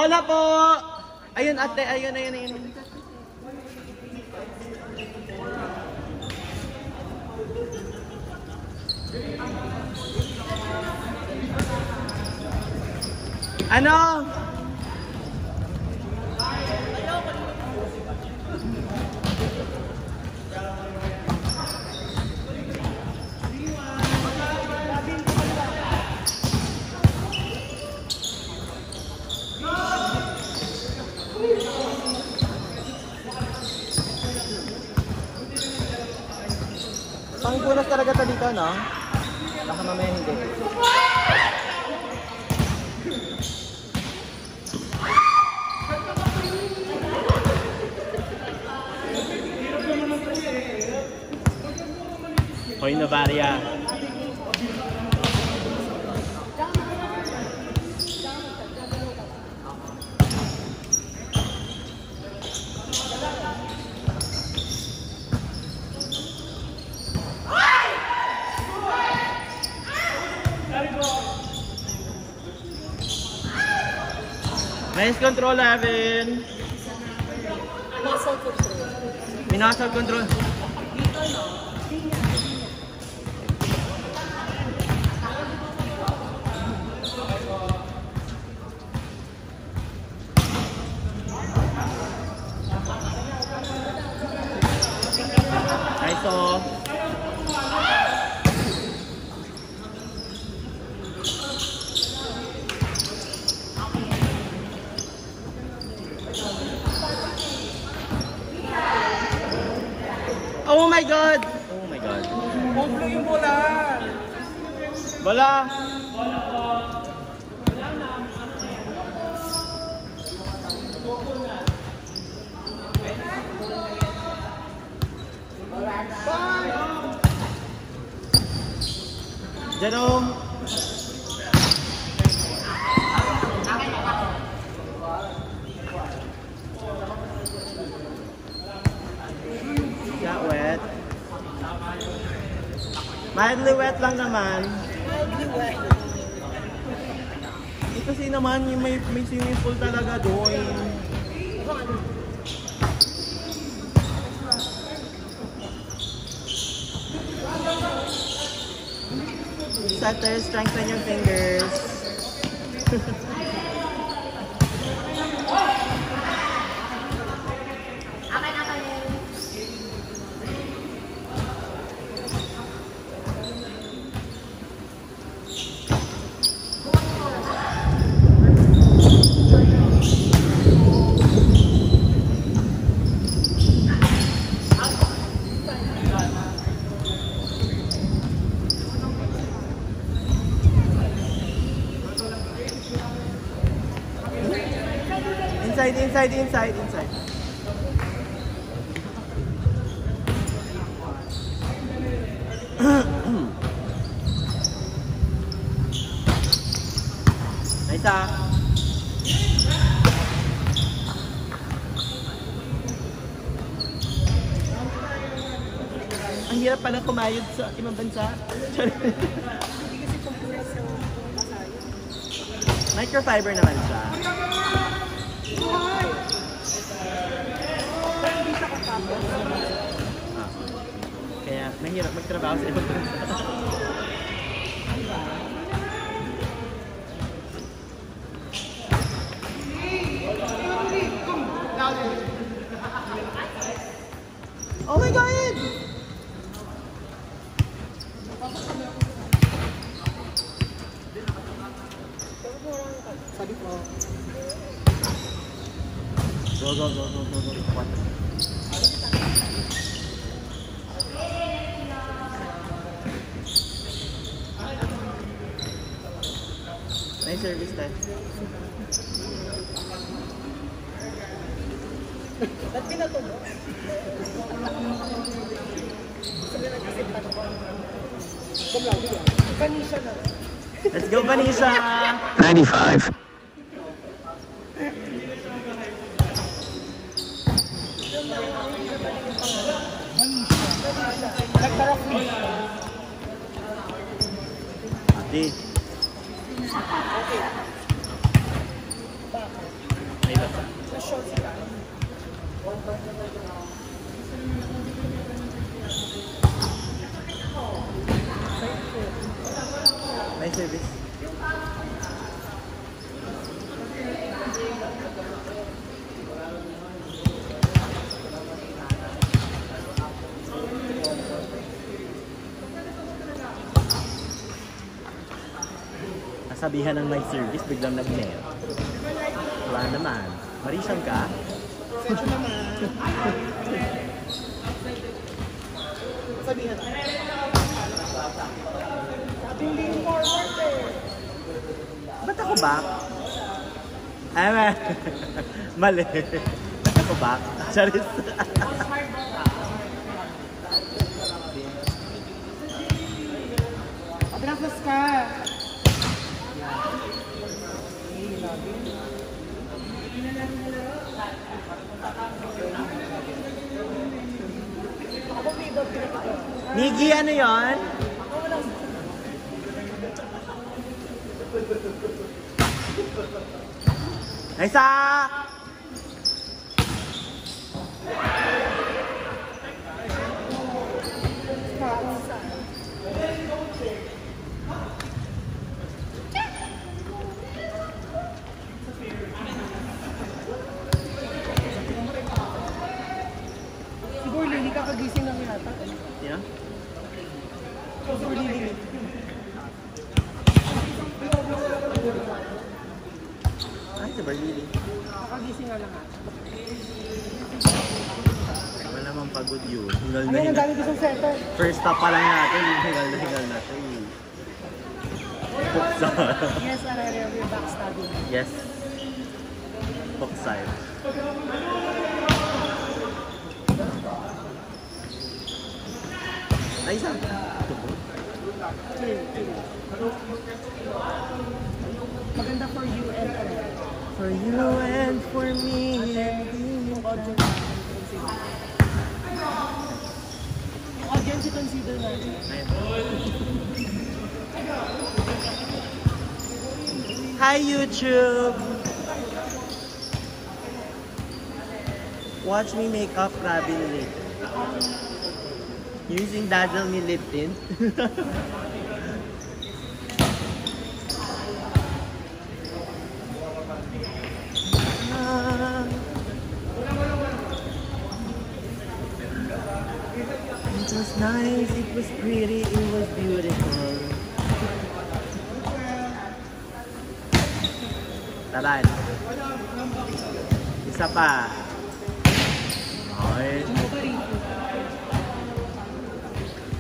Bola po! Ayun ate, ayun. Ano? Pangpunas talaga ito dito, no? Baka mamaya hindi. Hoy, Novaria. Nice control, Evan. Muscle control. Minasal control. Nice off. Oh my God! Oh my God. Umblo yung bola. Bola! Jerome! Yeah, wet. Mildly wet lang naman. Mildly wet. Kasi naman yung may swimming pool talaga doon. Setter, strengthen your fingers. Inside. Nice ah. Ang hirap pala kumayod sa ibang bansa. Microfiber naman siya. Kaya mahirap magtrabaho sa ibang bansa. Oh my God! Sabi ko. Go. Nice service time. Ba't pinatulo? Sabi na kasi pato. Panisha na. Let's go, Vanessa! 95. Nagtarok mo. Ate. Okay. Bakit? short sila. May service. Nasabihan ng may service, biglang nag-net. Wala naman. Marisyang ka? Medyo naman. Sabihan. Sabi lean forward eh. Ba't ako back? Ay, mali. Ba't ako back? Charis. Abrakos ka. Ako may iba pinakita. Nigi, ano yon? Ako walang... Isa! Pausa. Siguro Lily kakagising lang yata. Yeah? Siguro Lily. Ay, si Barlili. Kakagising nga lang ata. Wala namang pagod yun. Hingal na Ano ang hingal. dami gustong setter? First stop pa lang natin, hingal na hingal na siya. Puksa. Yes, area of your backstabbing. Yes. Puksay. Ay, isa. Chill, chill. Maganda for you and For you and for me. yung audience. Yung audience i-consider natin. Ayun. Hi YouTube! Watch me make up Robin lip. Using Dazzle Me Lip Tint. It was nice, it was pretty, it was beautiful. Taran. Isa pa. Okay.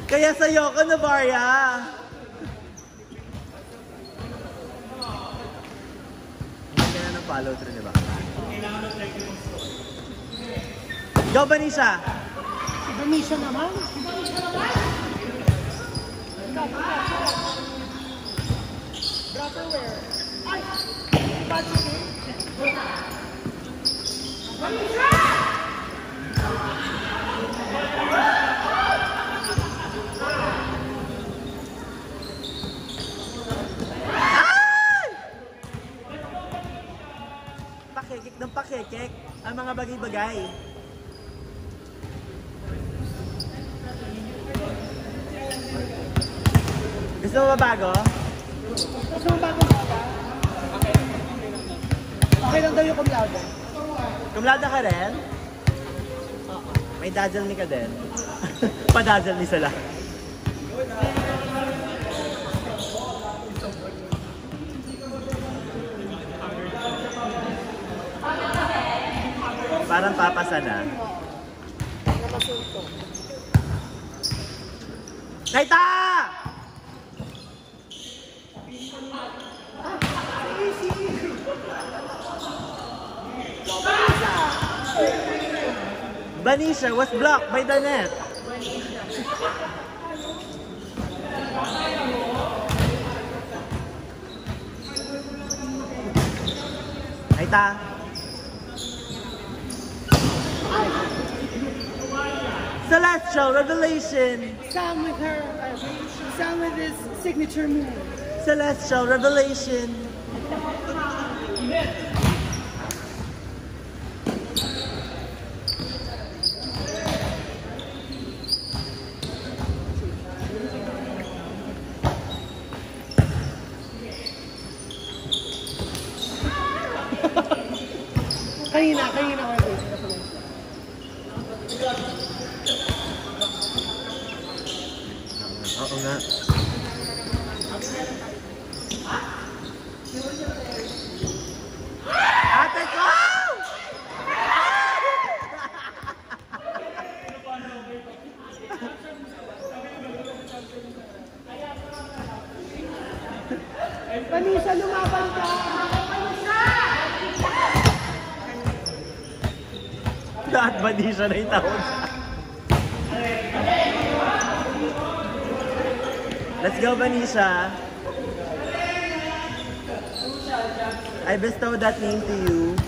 Kaya sa'yo ko na, Barya. Hindi na ng follow through, di ba? Go, Banisha! Dami siya naman. Dropper wear. Ay! Patrick eh. Pakikik ng pakikik ang mga bagay-bagay. Gusto mo ba bago? Gusto mo bagong bata? Okay lang daw yung kumlada. Kumlada ka rin? May dazzle ni ka din. Pa-dazzle ni sila. Parang papasa na. Namasunto. Kaita! Banisha was blocked by the net. Kaita! Celestial Revelation! Sam with her, Sam with his signature move. Celestial Revelation! Kanina ko din. Oo nga. Ate ko! Vanessa, lumaban ka! Lahat ba di siya na yung taon? Let's go, Vanessa. I bestow that name to you.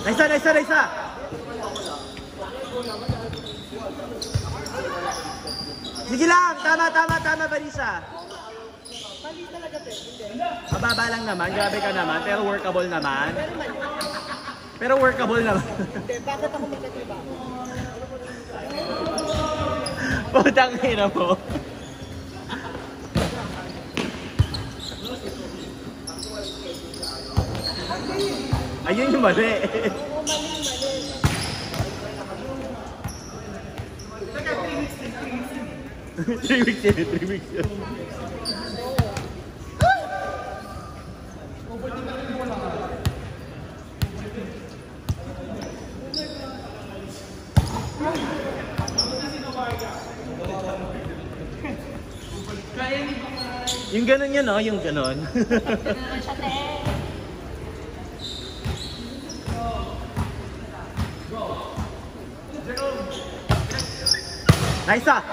Naisa! Sige lang! Tama, Vanessa. Mali talaga, te. Mababa lang naman, grabe ka naman, pero workable naman. Pero workable naman. Hindi, bakit ako magkatiba? Putang ina mo. Ayun yung mali. Oo, mali. 3 weeks yun. Yung ganun yun, no? Yung ganun. Nice ah!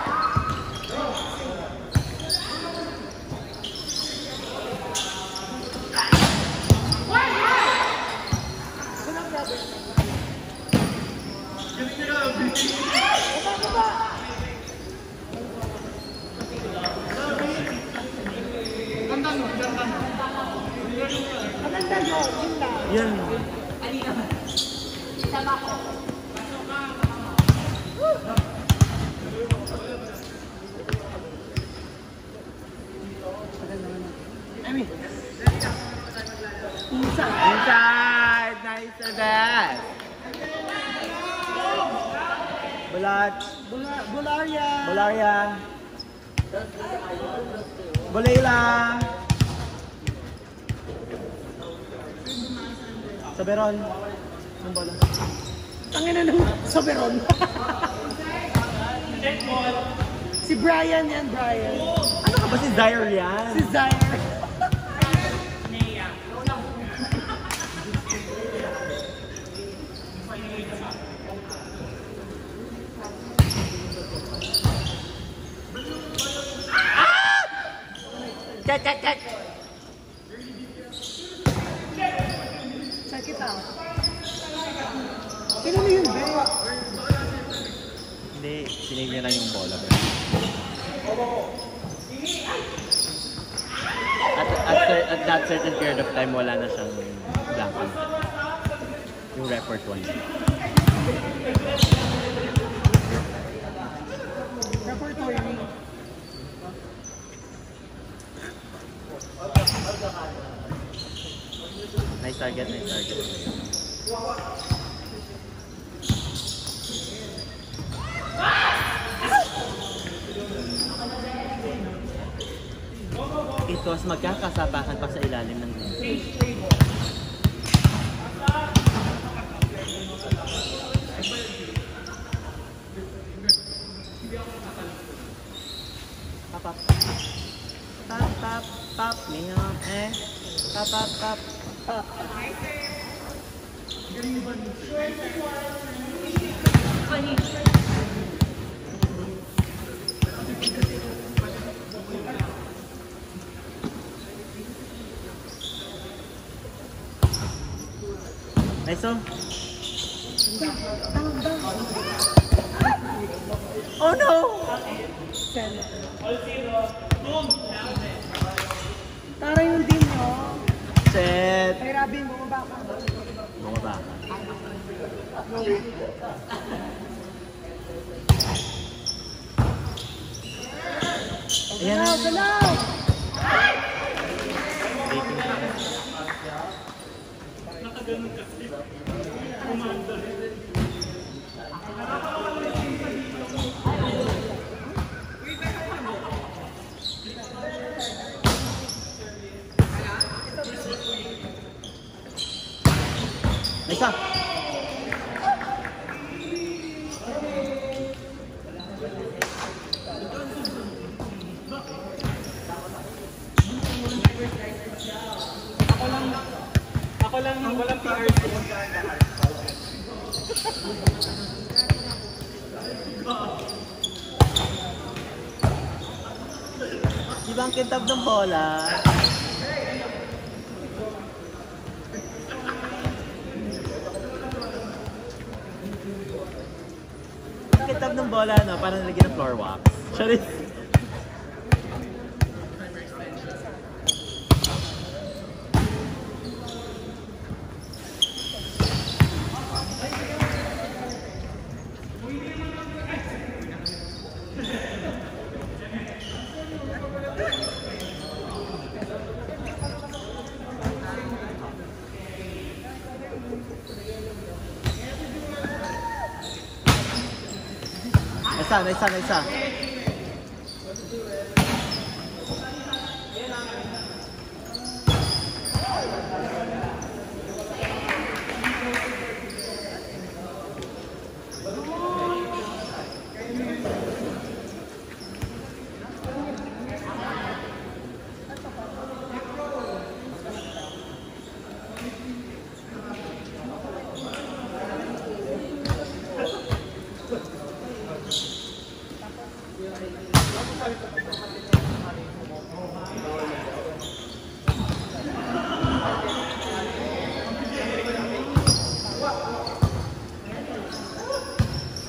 Maganda yun lang. Yan. Sama ko. Inside! Nice to that! Bulat. Bularia. Bulayla. Soberon. Ang bola. Tangina ng Soberon. Si Brian yan, Brian. Ano ka ba si Zaire yan? Si Zaire. Cut! Check it out. Kailan mo yun, Ben? Hindi, sinave niya lang yung bola. At that certain period of time, wala na siyang blanco. Yung report one. Repertory. Nice target. Ito, magkakasapakan pa sa ilalim ng net. Pop, minum, pop. Nice oh. Oh no! Tara yung team nyo. Set. Ay, Robin, bumaba ka. Bumaba ka. Ayan. Galaw, galaw! Isa. Ako lang, walang PRC. Di ba ang kintab ng bola? Ang kintab ng bola, no? Parang nalagyan ng floor wax. Sorry. Isa.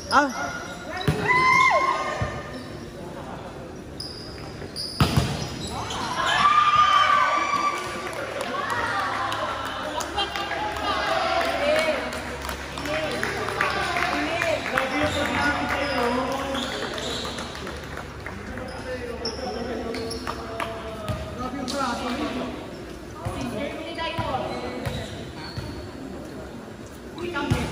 Ah! Come